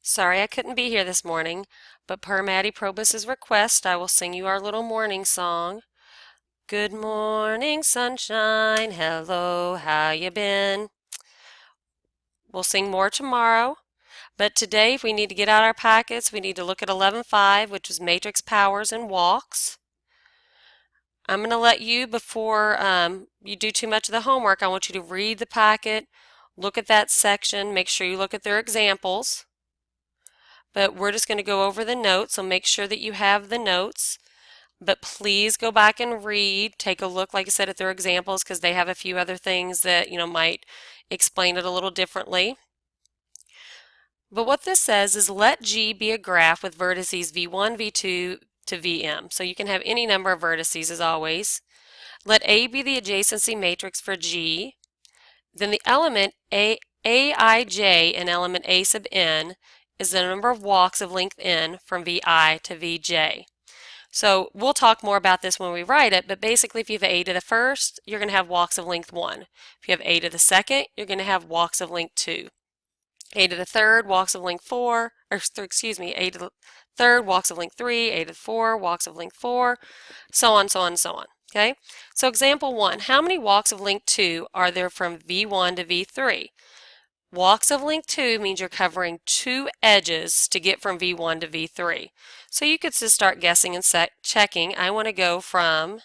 Sorry I couldn't be here this morning, but per Maddie Probus's request, I will sing you our little morning song. Good morning, sunshine. Hello, how you been? We'll sing more tomorrow, but today if we need to get out our packets, we need to look at 11.5, which is matrix powers and walks. I'm going to let you, before you do too much of the homework, I want you to read the packet, look at that section, make sure you look at their examples. But we're just going to go over the notes, so make sure that you have the notes. But please go back and read, take a look, like I said, at their examples because they have a few other things that, might explain it a little differently. But what this says is let G be a graph with vertices V1, V2 to Vm. So you can have any number of vertices as always. Let A be the adjacency matrix for G. Then the element Aij in element A sub n is the number of walks of length n from Vi to Vj. So we'll talk more about this when we write it, but basically if you have A to the first, you're going to have walks of length 1. If you have A to the second, you're going to have walks of length 2. A to the third, walks of length 4, or excuse me, A to the third, walks of length 3, A to the 4, walks of length 4, so on, so on, so on. Okay, so example 1, how many walks of length 2 are there from V1 to V3? Walks of length 2 means you're covering 2 edges to get from V1 to V3. So you could just start guessing and checking. I want to go from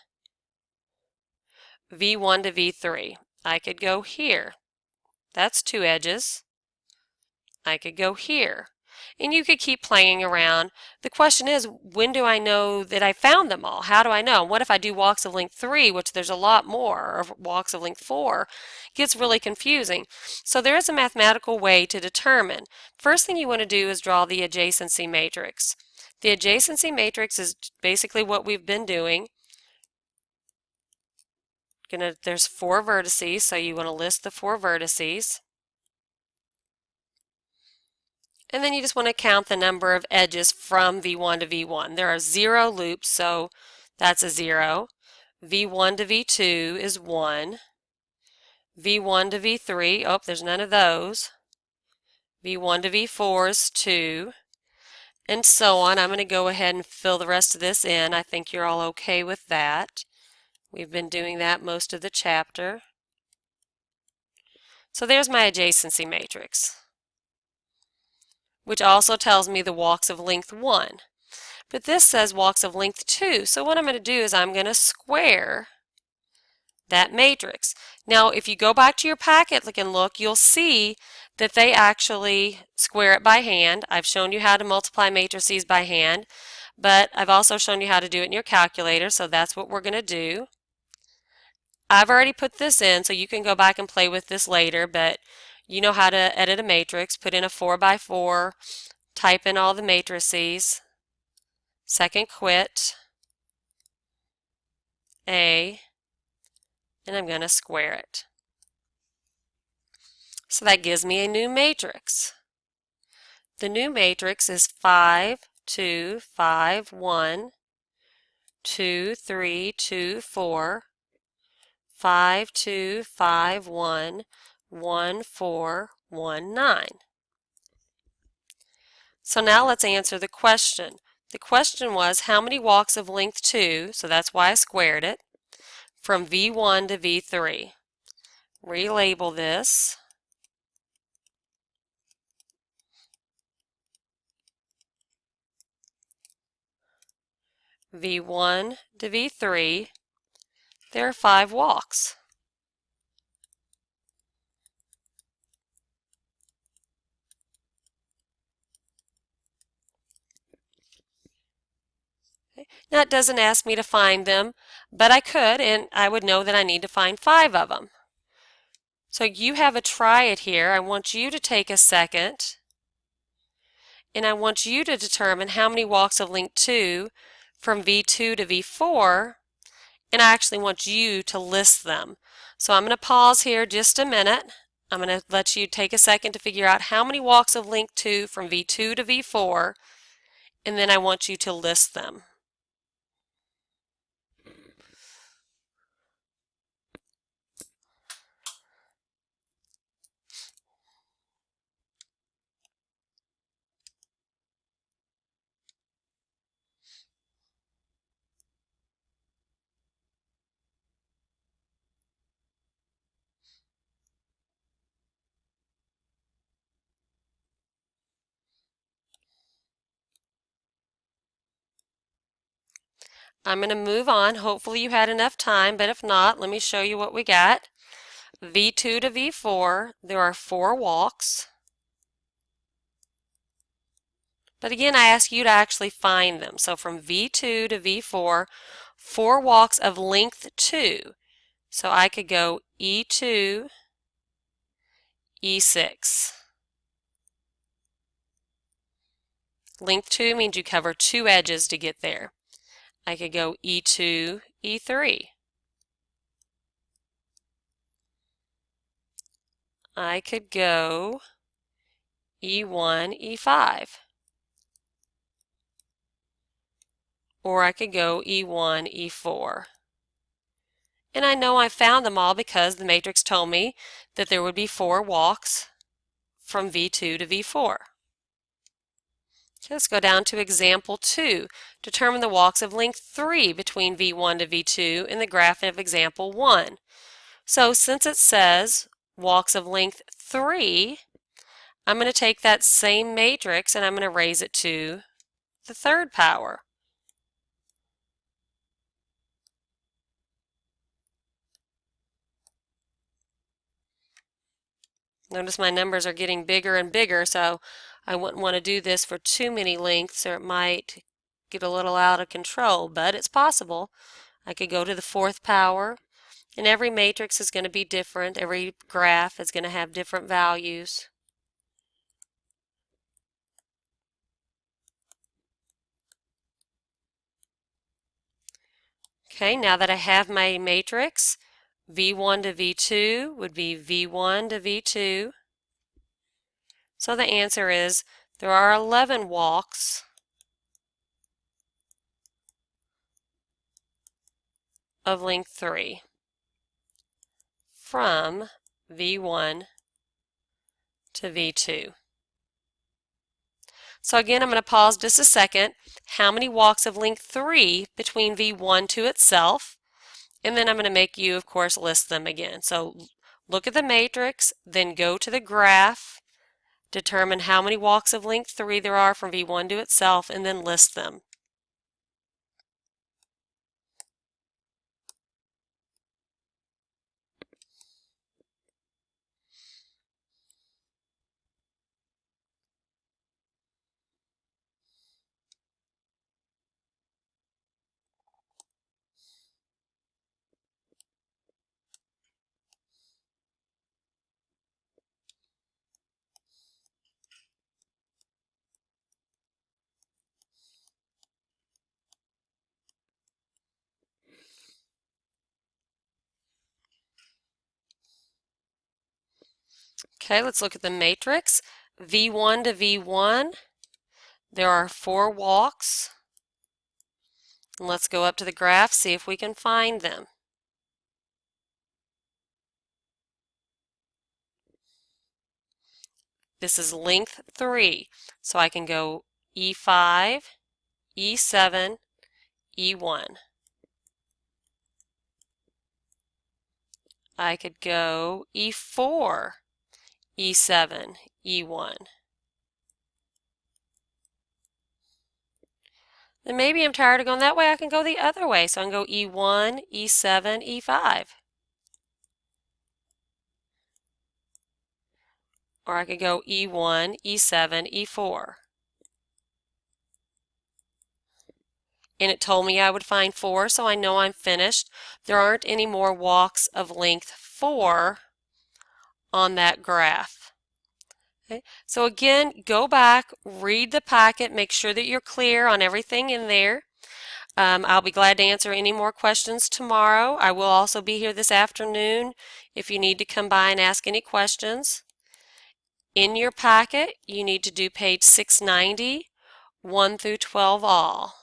V1 to V3. I could go here. That's 2 edges. I could go here. And you could keep playing around. The question is, when do I know that I found them all? How do I know? What if I do walks of length 3, which there's a lot more, or walks of length 4? It gets really confusing. So there is a mathematical way to determine. First thing you want to do is draw the adjacency matrix. The adjacency matrix is basically what we've been doing. There's 4 vertices, so you want to list the 4 vertices. And then you just want to count the number of edges from V1 to V1. There are 0 loops, so that's a 0. V1 to V2 is 1. V1 to V3, oh, there's none of those. V1 to V4 is 2. And so on. I'm going to go ahead and fill the rest of this in. I think you're all okay with that. We've been doing that most of the chapter. So there's my adjacency matrix, which also tells me the walks of length 1. But this says walks of length 2. So what I'm going to do is I'm going to square that matrix. Now if you go back to your packet and look, you'll see that they actually square it by hand. I've shown you how to multiply matrices by hand, but I've also shown you how to do it in your calculator, so that's what we're going to do. I've already put this in, so you can go back and play with this later, but you know how to edit a matrix. Put in a 4 by 4, type in all the matrices, second quit, A, and I'm going to square it. So that gives me a new matrix. The new matrix is 5, 2, 5, 1, 2, 3, 2, 4, 5, 2, 5, 1, 1, 4, 1, 9. So now let's answer the question. The question was how many walks of length 2, so that's why I squared it, from V1 to V3. Relabel this. V1 to V3, there are 5 walks. Now it doesn't ask me to find them, but I could, and I would know that I need to find 5 of them. So you have a try it here. I want you to take a second, and I want you to determine how many walks of length 2 from V2 to V4, and I actually want you to list them. So I'm going to pause here just a minute. I'm going to let you take a second to figure out how many walks of length 2 from V2 to V4, and then I want you to list them. I'm going to move on. Hopefully you had enough time, but if not, let me show you what we got. V2 to V4, there are 4 walks. But again, I ask you to actually find them. So from V2 to V4, 4 walks of length 2. So I could go E2, E6. Length 2 means you cover 2 edges to get there. I could go E2, E3. I could go E1, E5. Or I could go E1, E4. And I know I found them all because the matrix told me that there would be 4 walks from V2 to V4. Let's go down to example 2. Determine the walks of length 3 between V1 to V2 in the graph of example 1. So since it says walks of length 3, I'm going to take that same matrix and I'm going to raise it to the 3rd power. Notice my numbers are getting bigger and bigger, so I wouldn't want to do this for too many lengths or it might get a little out of control, but it's possible. I could go to the 4th power, and every matrix is going to be different. Every graph is going to have different values. Okay, now that I have my matrix, V1 to V2 would be V1 to V2. So the answer is there are 11 walks of length 3 from V1 to V2. So again, I'm going to pause just a second. How many walks of length 3 between V1 to itself? And then I'm going to make you, of course, list them again. So look at the matrix, then go to the graph, determine how many walks of length 3 there are from V1 to itself, and then list them. Okay, let's look at the matrix. V1 to V1, there are 4 walks. And let's go up to the graph, see if we can find them. This is length 3, so I can go E5, E7, E1. I could go E4, E7, E1. Then maybe I'm tired of going that way, I can go the other way. So I can go E1, E7, E5. Or I could go E1, E7, E4. And it told me I would find 4, so I know I'm finished. There aren't any more walks of length 4 on that graph. Okay. So again, go back, read the packet, make sure that you're clear on everything in there. I'll be glad to answer any more questions tomorrow. I will also be here this afternoon if you need to come by and ask any questions. In your packet, you need to do page 690, 1 through 12 all.